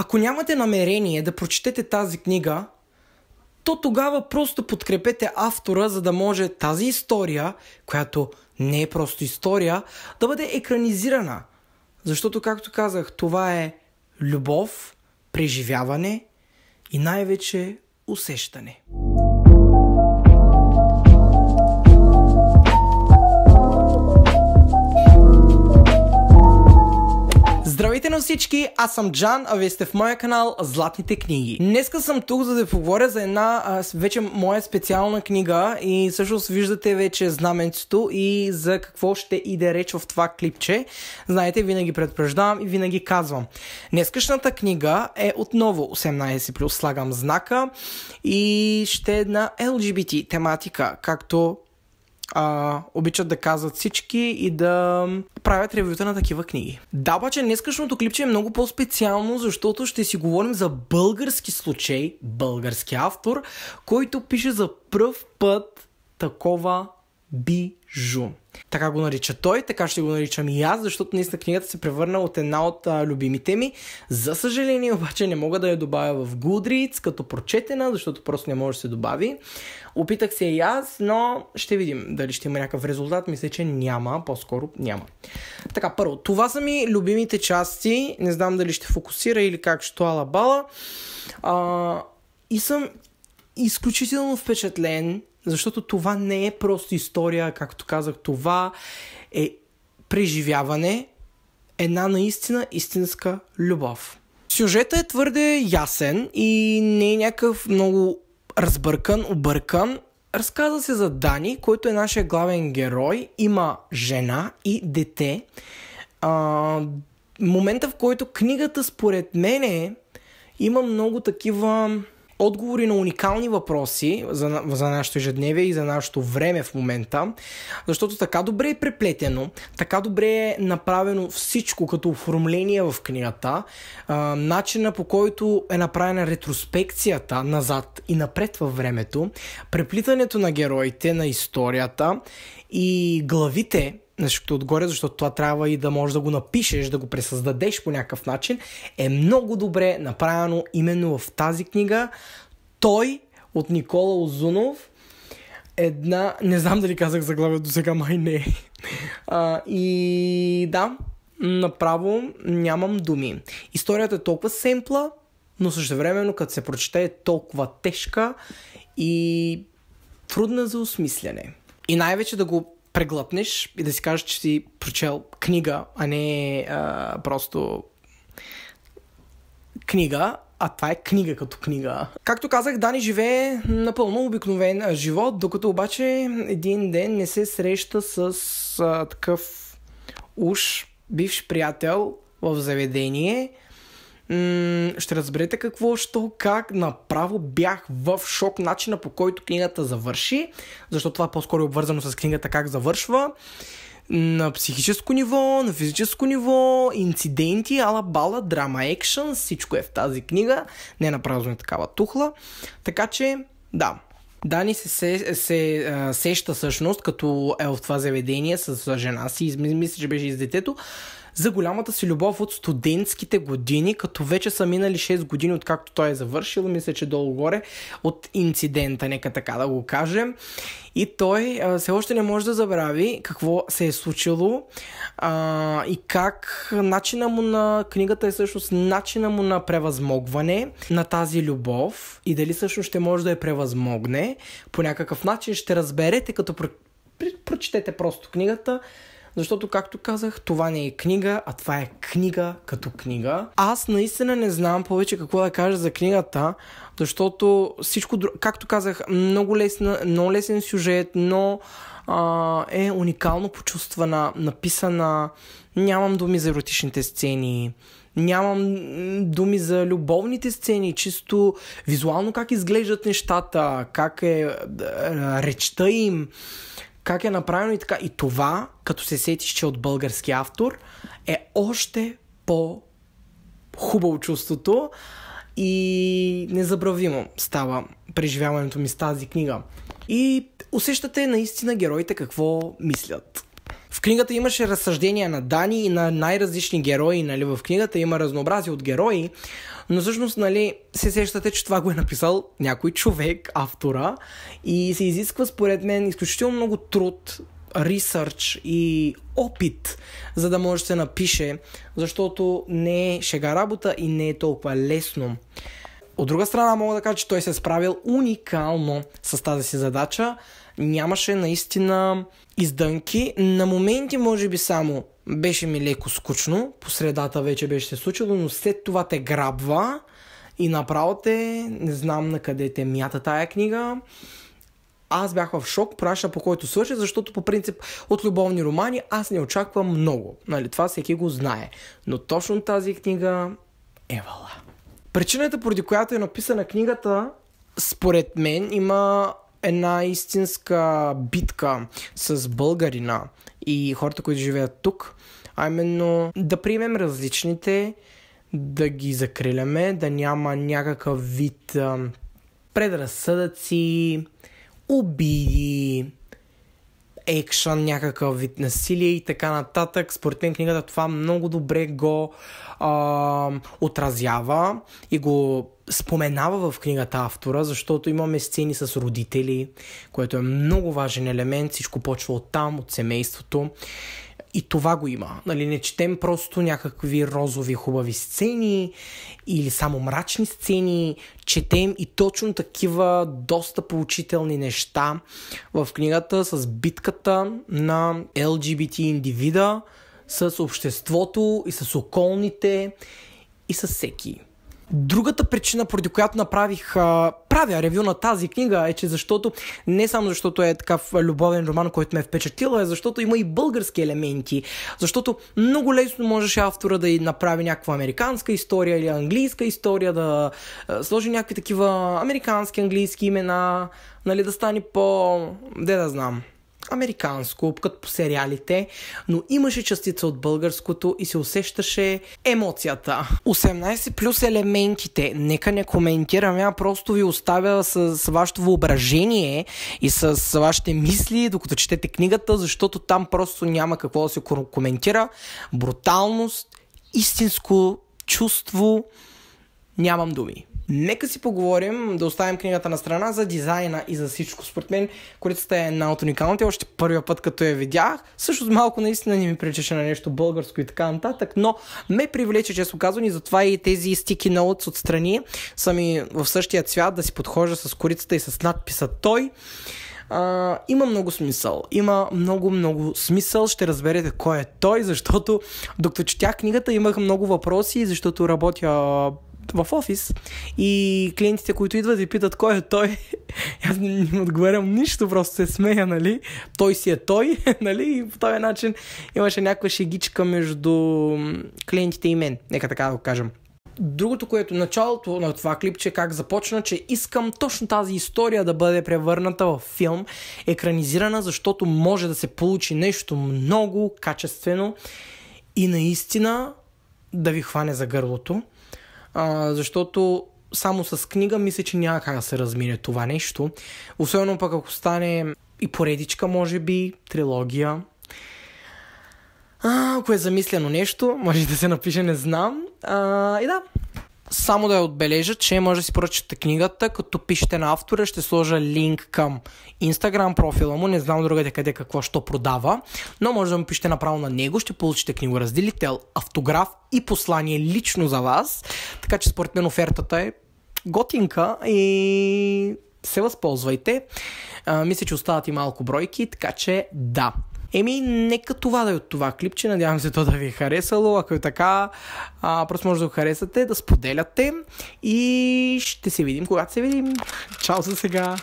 Ако нямате намерение да прочетете тази книга, то тогава просто подкрепете автора, за да може тази история, която не е просто история, да бъде екранизирана. Защото, както казах, това е любов, преживяване и най-вече усещане. Здравейте на всички, аз съм Джан, а вие сте в моя канал Златните книги. Днеска съм тук, за да поговоря за една вече моя специална книга и всъщност виждате вече знаменцето и за какво ще иде реч в това клипче. Знаете, винаги предупреждавам и винаги казвам. Днескашната книга е отново 18+, слагам знака и ще е една LGBT тематика, както обичат да казват всички и да правят ревюта на такива книги. Да, обаче днескашното клипче е много по-специално, защото ще си говорим за български случай, български автор, който пише за пръв път такова бижу. Така го нарича той, така ще го наричам и аз, защото наистина книгата се превърна от една от любимите ми. За съжаление обаче не мога да я добавя в Goodreads като прочетена, защото просто не може да се добави. Опитах се и аз, но ще видим дали ще има някакъв резултат. Мисля, че няма, по-скоро няма. Така, първо, това са ми любимите части. Не знам дали ще фокусира или как ще ала-бала. И съм изключително впечатлен, защото това не е просто история, както казах, това е преживяване, една наистина истинска любов. Сюжетът е твърде ясен и не е някакъв много разбъркан, объркан. Разказва се за Дани, който е нашия главен герой, има жена и дете. Момента, в който книгата според мен има много такива отговори на уникални въпроси за нашето ежедневие и за нашето време в момента, защото така добре е преплетено, така добре е направено всичко като оформление в книгата, начина по който е направена ретроспекцията назад и напред във времето, преплитането на героите, на историята и главите, нещо отгоре, защото това трябва и да можеш да го напишеш, да го пресъздадеш по някакъв начин, е много добре направено именно в тази книга. Той от Никола Узунов, не знам дали казах заглавието до сега, май не. И да, направо нямам думи. Историята е толкова семпла, но същевременно като се прочете е толкова тежка и трудна за осмисляне. И най-вече да го преглътнеш и да си кажеш, че си прочел книга, а не просто книга, а това е книга като книга. Както казах, Дани живее напълно обикновен живот, докато обаче един ден не се среща с такъв уж бивш приятел в заведение. Ще разберете какво, що, как. Направо бях в шок начина, по който книгата завърши, защото това по-скоро е обвързано с книгата как завършва. На психическо ниво, на физическо ниво, инциденти, ала-бала, драма, екшън, всичко е в тази книга. Не е напразно такава тухла. Така че, да. Дани се сеща всъщност, като е в това заведение с жена си, мисля, че беше и с детето, за голямата си любов от студентските години, като вече са минали 6 години, откакто той е завършил, мисля, че долу-горе, от инцидента, нека така да го кажем. И той все още не може да забрави какво се е случило и как начина му на книгата е всъщност начина му на превъзмогване на тази любов и дали всъщност ще може да я превъзмогне. По някакъв начин ще разберете, като прочетете просто книгата. Защото, както казах, това не е книга, а това е книга като книга. Аз наистина не знам повече какво да кажа за книгата, защото всичко, както казах, много лесен сюжет, но е уникално почувствана, написана. Нямам думи за еротичните сцени, нямам думи за любовните сцени, чисто визуално как изглеждат нещата, как е речта им, как е направено и така. И това, като се сетиш, че от български автор, е още по-хубаво чувството и незабравимо става преживяването ми с тази книга. И усещате наистина героите какво мислят. В книгата имаше разсъждения на Дани и на най-различни герои, нали? В книгата има разнообразие от герои, Но всъщност, нали, се сещате, че това го е написал някой човек, автора, и се изисква според мен изключително много труд, ресърч и опит, за да може да се напише, защото не е шега работа и не е толкова лесно. От друга страна мога да кажа, че той се е справил уникално с тази си задача. Нямаше наистина издънки. На моменти може би само беше ми леко скучно. По средата вече беше се случило, но след това те грабва и направо не знам на къде те мята тая книга. Аз бях в шок по начина, по който свърши, защото по принцип от любовни романи аз не очаквам много. Нали, това всеки го знае. Но точно тази книга е вала. Причината, поради която е написана книгата, според мен има една истинска битка с българина и хората, които живеят тук, а именно да приемем различните, да ги закриляме, да няма някакъв вид предразсъдъци, обиди, екшън, някакъв вид насилие и така нататък. Според мен книгата това много добре го отразява и го споменава в книгата автора, защото имаме сцени с родители, което е много важен елемент. Всичко почва от там, от семейството. И това го има. Нали, не четем просто някакви розови хубави сцени или само мрачни сцени. Четем и точно такива доста поучителни неща в книгата с битката на LGBT индивида, с обществото и с околните и с всеки. Другата причина, поради която правя ревю на тази книга, е, че не само защото е такъв любовен роман, който ме е впечатлил, а защото има и български елементи. Защото много лесно можеше автора да направи някаква американска история или английска история, да сложи някакви такива американски, английски имена, нали, да стане американско, като по сериалите, но имаше частица от българското и се усещаше емоцията. 18 плюс елементите, нека не коментирам, а просто ви оставя с вашето въображение и с вашите мисли, докато четете книгата, защото там просто няма какво да се коментира. Бруталност, истинско чувство, нямам думи. Нека си поговорим, да оставим книгата на страна за дизайна и за всичко. Според мен корицата е една от уникалните. Още първия път, като я видях, също малко наистина не ми приличаше на нещо българско и така нататък, но ме привлече, често казвам, и затова и тези sticky notes отстрани са ми в същия цвят, да си подхожа с корицата и с надписа той. Има много смисъл. Има много смисъл. Ще разберете кой е той, защото докато четях книгата имах много въпроси, защото работя в офис и клиентите, които идват и питат кой е той, аз не отговарям нищо, просто се смея, нали? Той си е той, нали? И по този начин имаше някаква шегичка между клиентите и мен. Нека така да го кажем. Другото, което началото на това клипче, как започна, че искам точно тази история да бъде превърната в филм, екранизирана, защото може да се получи нещо много качествено и наистина да ви хване за гърлото. Защото само с книга мисля, че няма как да се размине това нещо. Особено пък ако стане и поредичка, може би, трилогия. Ако е замислено нещо, може да се напише, не знам. И да, само да я отбележа, че може да си поръчате книгата, като пишете на автора, ще сложа линк към Instagram профила му, не знам другаде къде какво що продава, но може да му пишете направо на него, ще получите книгоразделител, автограф и послание лично за вас, така че според мен офертата е готинка и се възползвайте. Мисля, че остават и малко бройки, така че да. Нека това да е от това клипче, надявам се то да ви е харесало, ако е така, просто може да го харесате, да споделяте и ще се видим, когато се видим. Чао за сега!